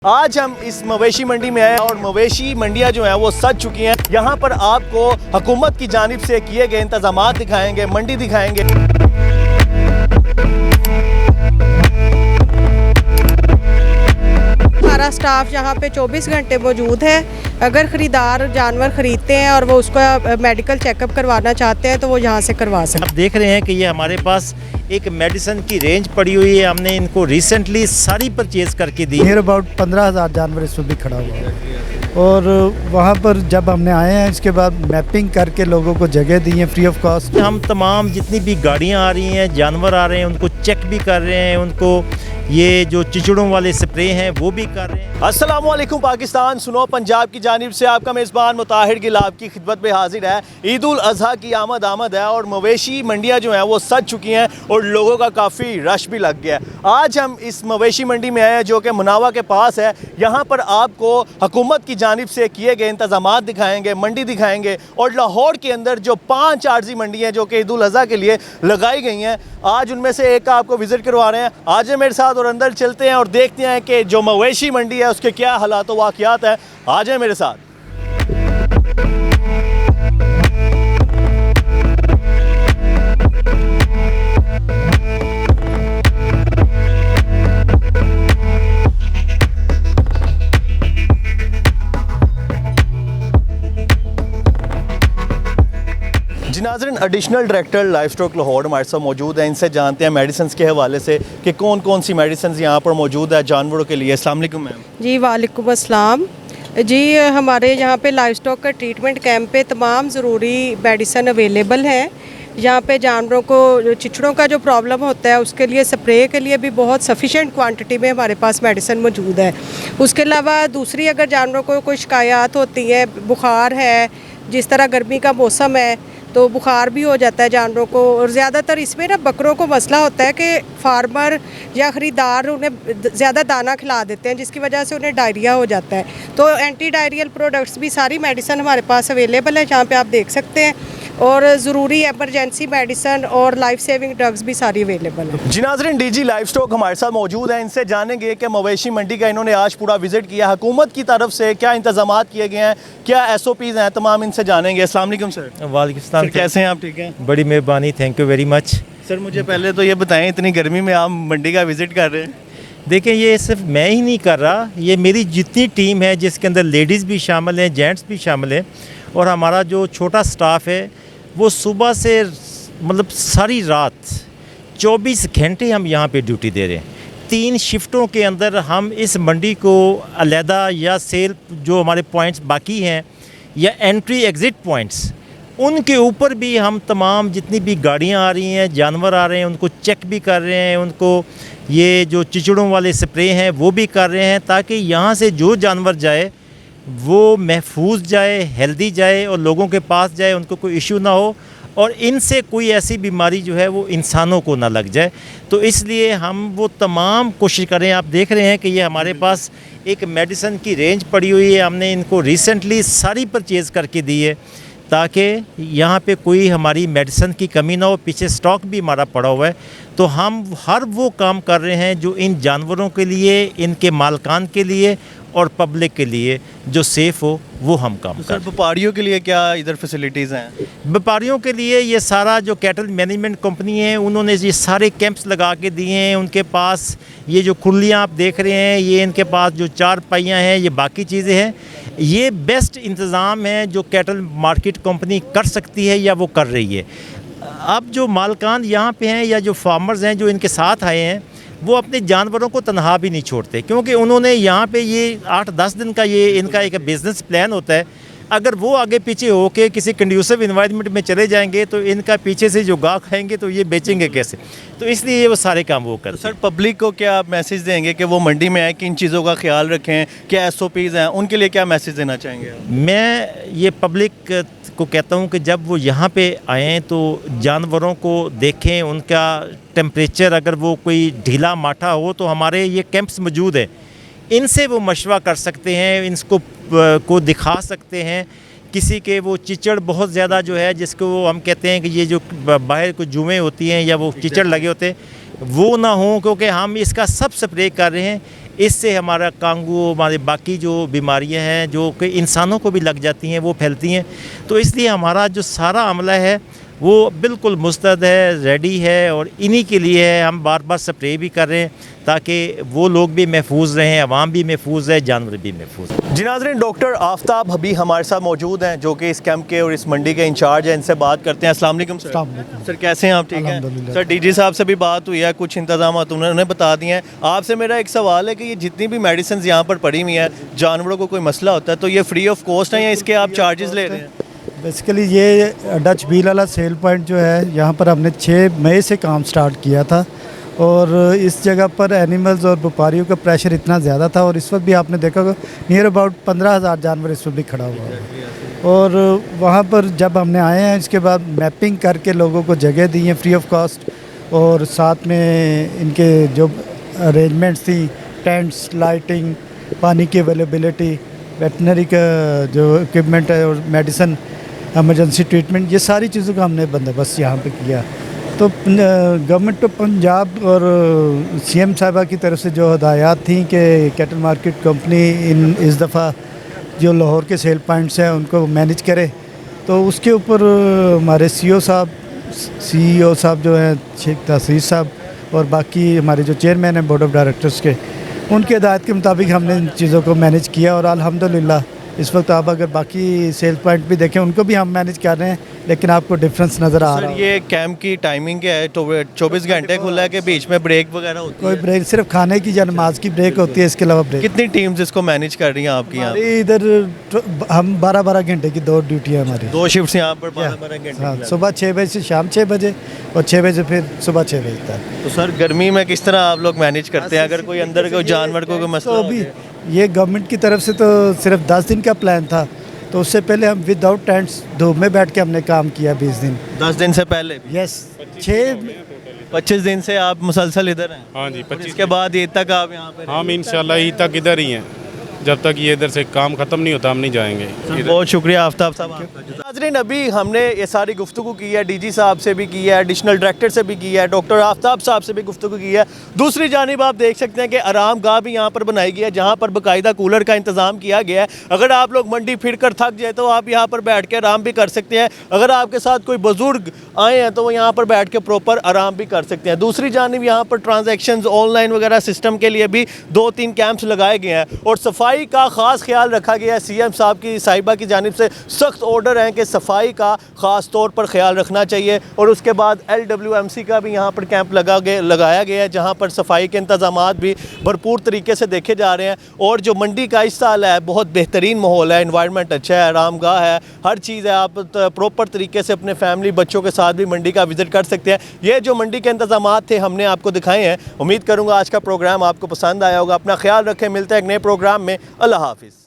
आज हम इस मवेशी मंडी में आए और मवेशी मंडियां जो हैं वो सज चुकी हैं। यहाँ पर आपको हुकूमत की जानिब से किए गए इंतजामात दिखाएंगे, मंडी दिखाएंगे। हमारा स्टाफ यहाँ पे 24 घंटे मौजूद है। अगर ख़रीदार जानवर ख़रीदते हैं और वो उसका मेडिकल चेकअप करवाना चाहते हैं तो वो यहाँ से करवा सकते हैं। आप देख रहे हैं कि ये हमारे पास एक मेडिसिन की रेंज पड़ी हुई है। हमने इनको रिसेंटली सारी परचेज़ करके दी। नियर अबाउट 15,000 जानवर इस वक्त भी खड़ा हुआ है और वहाँ पर जब हमने आए हैं इसके बाद मैपिंग करके लोगों को जगह दी है फ्री ऑफ कॉस्ट। हम तमाम जितनी भी गाड़ियाँ आ रही हैं, जानवर आ रहे हैं, उनको चेक भी कर रहे हैं, उनको ये जो चिचड़ों वाले स्प्रे हैं वो भी कर रहे हैं। अस्सलाम वालेकुम पाकिस्तान, सुनो पंजाब की जानिब से आपका मेज़बान मुताहिर गिल आपकी खिदमत में हाजिर है। ईद उल अज़हा की आमद है और मवेशी मंडियाँ जो हैं वो सज चुकी हैं और लोगों का काफ़ी रश भी लग गया है। आज हम इस मवेशी मंडी में आए हैं जो कि मुनावा के पास है। यहाँ पर आपको हुकूमत की जानिब से किए गए इंतजामात दिखाएंगे, मंडी दिखाएंगे और लाहौर के अंदर जो 5 आर्जी मंडी हैं जो कि ईद उल अज़हा के लिए लगाई गई हैं, आज उनमें से एक का आपको विज़िट करवा रहे हैं। आज है मेरे साथ और अंदर चलते हैं और देखते हैं कि जो मवेशी मंडी है उसके क्या हालात व वाक़यात है। आ जाए मेरे साथ। जी नाज़रीन, additional director life stock Lahore हमारे साथ मौजूद है। इनसे जानते हैं मेडिसिन के हवाले से कि कौन कौन सी मेडिसिन यहाँ पर मौजूद है जानवरों के लिए। अस्सलाम वालेकुम मैम। जी वालेकुम अस्सलाम। जी हमारे यहाँ पे लाइफ स्टॉक का ट्रीटमेंट कैंप पे तमाम ज़रूरी मेडिसिन अवेलेबल है। यहाँ पे जानवरों को चिचड़ों का जो प्रॉब्लम होता है उसके लिए स्प्रे के लिए भी बहुत सफिशेंट क्वांटिटी में हमारे पास मेडिसिन मौजूद है। उसके अलावा दूसरी अगर जानवरों को कोई शिकायत होती है, बुखार है, जिस तरह गर्मी का मौसम है तो बुखार भी हो जाता है जानवरों को, और ज़्यादातर इसमें ना बकरों को मसला होता है कि फार्मर या ख़रीदार उन्हें ज़्यादा दाना खिला देते हैं जिसकी वजह से उन्हें डायरिया हो जाता है। तो एंटी डायरियल प्रोडक्ट्स भी सारी मेडिसिन हमारे पास अवेलेबल है, जहाँ पे आप देख सकते हैं, और ज़रूरी एमरजेंसी मेडिसिन और लाइफ सेविंग ड्रग्स भी सारी अवेलेबल है। जी नाज़रीन, डीजी लाइफ स्टॉक हमारे साथ मौजूद है। इनसे जानेंगे कि मवेशी मंडी का इन्होंने आज पूरा विजिट किया, हुकूमत की तरफ से क्या इंतजामात किए गए हैं, क्या SOPs हैं, तमाम इनसे जानेंगे। अस्सलाम वालेकुम सर। वालेकुम सलाम। कैसे हैं आप? ठीक हैं, बड़ी मेहरबानी, thank you very much. Sir मुझे पहले तो ये बताएं, इतनी गर्मी में आप मंडी का विजिट कर रहे हैं? देखें, ये सिर्फ मैं ही नहीं कर रहा, ये मेरी जितनी टीम है जिसके अंदर लेडीज़ भी शामिल हैं, जेंट्स भी शामिल हैं, और हमारा जो छोटा स्टाफ है वो सुबह से मतलब सारी रात 24 घंटे हम यहाँ पे ड्यूटी दे रहे हैं। 3 शिफ्टों के अंदर हम इस मंडी को अलहदा या सेल जो हमारे पॉइंट्स बाकी हैं या एंट्री एग्ज़िट पॉइंट्स, उनके ऊपर भी हम तमाम जितनी भी गाड़ियाँ आ रही हैं, जानवर आ रहे हैं, उनको चेक भी कर रहे हैं, उनको ये जो चिचड़ों वाले स्प्रे हैं वो भी कर रहे हैं, ताकि यहाँ से जो जानवर जाए वो महफूज जाए, हेल्दी जाए और लोगों के पास जाए, उनको कोई इशू ना हो और इनसे कोई ऐसी बीमारी जो है वो इंसानों को ना लग जाए। तो इसलिए हम वो तमाम कोशिश करें। आप देख रहे हैं कि ये हमारे पास एक मेडिसिन की रेंज पड़ी हुई है। हमने इनको रिसेंटली सारी परचेज़ करके दी है ताकि यहाँ पे कोई हमारी मेडिसिन की कमी ना हो। पीछे स्टॉक भी हमारा पड़ा हुआ है। तो हम हर वो काम कर रहे हैं जो इन जानवरों के लिए, इनके मालकान के लिए और पब्लिक के लिए जो सेफ़ हो, वो हम काम कर। सर व्यापारियों के लिए क्या इधर फैसिलिटीज़ हैं? व्यापारियों के लिए ये सारा जो कैटल मैनेजमेंट कंपनी है उन्होंने ये सारे कैंप्स लगा के दिए हैं। उनके पास ये जो खुलियाँ आप देख रहे हैं, ये इनके पास जो 4 पहियाँ हैं, ये बाकी चीज़ें हैं, ये बेस्ट इंतज़ाम है जो कैटल मार्केट कंपनी कर सकती है या वो कर रही है। अब जो मालकान यहाँ पे हैं या जो फार्मर्स हैं जो इनके साथ आए हैं, वो अपने जानवरों को तनहा भी नहीं छोड़ते, क्योंकि उन्होंने यहाँ पे ये 8-10 दिन का ये इनका एक बिज़नेस प्लान होता है। अगर वो आगे पीछे होके किसी कंड्यूसिव इन्वायरमेंट में चले जाएंगे तो इनका पीछे से जो गाह खाएंगे तो ये बेचेंगे कैसे? तो इसलिए ये वो सारे काम वो करते हैं। सर पब्लिक को क्या आप मैसेज देंगे कि वो मंडी में आए, किन चीज़ों का ख्याल रखें, क्या SOPs हैं, उनके लिए क्या मैसेज देना चाहेंगे? मैं ये पब्लिक को कहता हूँ कि जब वो यहाँ पे आएँ तो जानवरों को देखें, उनका टेम्परेचर अगर वो कोई ढीला माठा हो तो हमारे ये कैंप्स मौजूद है, इनसे वो मशवरा कर सकते हैं, इनको को दिखा सकते हैं। किसी के वो चिचड़ बहुत ज़्यादा जो है, जिसको हम कहते हैं कि ये जो बाहर को जुएँ होती हैं या वो चिचड़ लगे होते हैं, वो ना हो, क्योंकि हम इसका सब स्प्रे कर रहे हैं। इससे हमारा कांगू, हमारे बाकी जो बीमारियां हैं जो कि इंसानों को भी लग जाती हैं, वो फैलती हैं। तो इसलिए हमारा जो सारा अमला है वो बिल्कुल मुस्तैद है, रेडी है, और इन्हीं के लिए है हम बार बार स्प्रे भी कर रहे हैं ताकि वो लोग भी महफूज रहें, अवाम भी महफूज है, जानवर भी महफूज है। जी नाज़रीन, डॉक्टर आफ्ताब हबी हमारे साथ मौजूद हैं जो कि इस कैंप के और इस मंडी के इंचार्ज हैं। इनसे बात करते हैं। अस्सलाम वालेकुम सर। अस्सलाम वालेकुम। सर कैसे हैं आप? ठीक हैं अल्हम्दुलिल्लाह। सर। डीजी साहब से भी बात हुई है, कुछ इंतजाम उन्होंने बता दिए हैं। आपसे मेरा एक सवाल है कि ये जितनी भी मेडिसिन यहाँ पर पड़ी हुई हैं, जानवरों को कोई मसला होता है तो ये फ्री ऑफ कॉस्ट है या इसके आप चार्जेस ले रहे हैं? बेसिकली ये डच व्हील वाला सेल पॉइंट जो है यहाँ पर हमने 6 मई से काम स्टार्ट किया था, और इस जगह पर एनिमल्स और व्यापारियों का प्रेशर इतना ज़्यादा था, और इस वक्त भी आपने देखा होगा नियर अबाउट 15,000 जानवर इस वक्त भी खड़ा हुआ है। और वहाँ पर जब हमने आए हैं इसके बाद मैपिंग करके लोगों को जगह दी है फ्री ऑफ कॉस्ट, और साथ में इनके जो अरेंजमेंट्स थी, टेंट्स, लाइटिंग, पानी की अवेलेबिलिटी, वेटनरी का जो इक्विपमेंट है और मेडिसिन, एमरजेंसी ट्रीटमेंट, ये सारी चीज़ों का हमने बंदोबस्त यहाँ पे किया। तो गवर्नमेंट ऑफ पंजाब और सीएम साहिबा की तरफ से जो हदायत थी कि कैटल मार्केट कंपनी इस दफ़ा जो लाहौर के सेल पॉइंट्स हैं उनको मैनेज करे, तो उसके ऊपर हमारे सीईओ साहब जो हैं शेख तासीर साहब, और बाकी हमारे जो चेयरमैन हैं बोर्ड ऑफ डायरेक्टर्स के, उनके हदायत के मुताबिक हमने इन चीज़ों को मैनेज किया। और अल्हम्दुलिल्लाह इस वक्त आप अगर बाकी सेल पॉइंट भी देखें उनको भी हम मैनेज कर रहे हैं, लेकिन आपको डिफरेंस नज़र आ रहा सर है। ये कैंप की टाइमिंग क्या है? 24 घंटे खुला है कि बीच में ब्रेक वगैरह होती कोई है? ब्रेक सिर्फ खाने की या नमाज की ब्रेक होती है, इसके अलावा ब्रेक कितनी टीम्स इसको मैनेज कर रही हैं आपकी यहाँ? हमारी इधर हम 12-12 घंटे की 2 ड्यूटियाँ हमारी। 2 शिफ्ट्स यहाँ पर 12 घंटे हाँ, की सुबह 6 बजे से शाम 6 बजे और 6 बजे से फिर सुबह 6 बजे तक। तो सर गर्मी में किस तरह आप लोग मैनेज करते हैं अगर कोई अंदर कोई जानवर को कोई मसला तो हो अभी जाए? ये गवर्नमेंट की तरफ से तो सिर्फ 10 दिन का प्लान था, तो उससे पहले हम विदाउट टेंट्स धूप में बैठ के हमने काम किया 20 दिन। 10 दिन से पहले? यस 6 25 दिन से आप मुसलसल इधर हैं? हाँ जी, 25 इसके बाद ईद तक आप यहाँ पे हम इंशाल्लाह ईद तक इधर ही हैं। जब तक ये इधर से काम ख़त्म नहीं होता हम नहीं जाएंगे। बहुत शुक्रिया आफ्ताब साहब आपका। नाज़रीन, अभी हमने ये सारी गुफ्तगू की है, डीजी साहब से भी की है, एडिशनल डायरेक्टर से भी की है, डॉक्टर आफ्ताब साहब से भी गुफ्तगू की है। दूसरी जानिब आप देख सकते हैं कि आराम गाह भी यहाँ पर बनाई गई है जहाँ पर बाकायदा कूलर का इंतज़ाम किया गया है। अगर आप लोग मंडी फिर कर थक जाए तो आप यहाँ पर बैठ के आराम भी कर सकते हैं। अगर आपके साथ कोई बुज़ुर्ग आए हैं तो वो यहाँ पर बैठ के प्रॉपर आराम भी कर सकते हैं। दूसरी जानिब यहाँ पर ट्रांजैक्शंस ऑनलाइन वगैरह सिस्टम के लिए भी 2-3 कैंप्स लगाए गए हैं, और सफाई का ख़ास ख्याल रखा गया है। सीएम साहब की साहिबा की जानिब से सख्त ऑर्डर हैं कि सफाई का ख़ास तौर पर ख्याल रखना चाहिए। और उसके बाद LWMC का भी यहाँ पर कैंप लगाया गया है जहाँ पर सफाई के इंतज़ामात भी भरपूर तरीके से देखे जा रहे हैं। और जो मंडी का इस साल है बहुत बेहतरीन माहौल है, इन्वायरमेंट अच्छा है, आरामगाह है, हर चीज़ है। आप प्रॉपर तरीके से अपने फैमिली बच्चों के साथ भी मंडी का विज़िट कर सकते हैं। ये जो मंडी के इंतज़ामात थे हमने आपको दिखाए हैं। उम्मीद करूँगा आज का प्रोग्राम आपको पसंद आया होगा। अपना ख्याल रखें, मिलते हैं एक नए प्रोग्राम में। अल्लाह हाफिज़।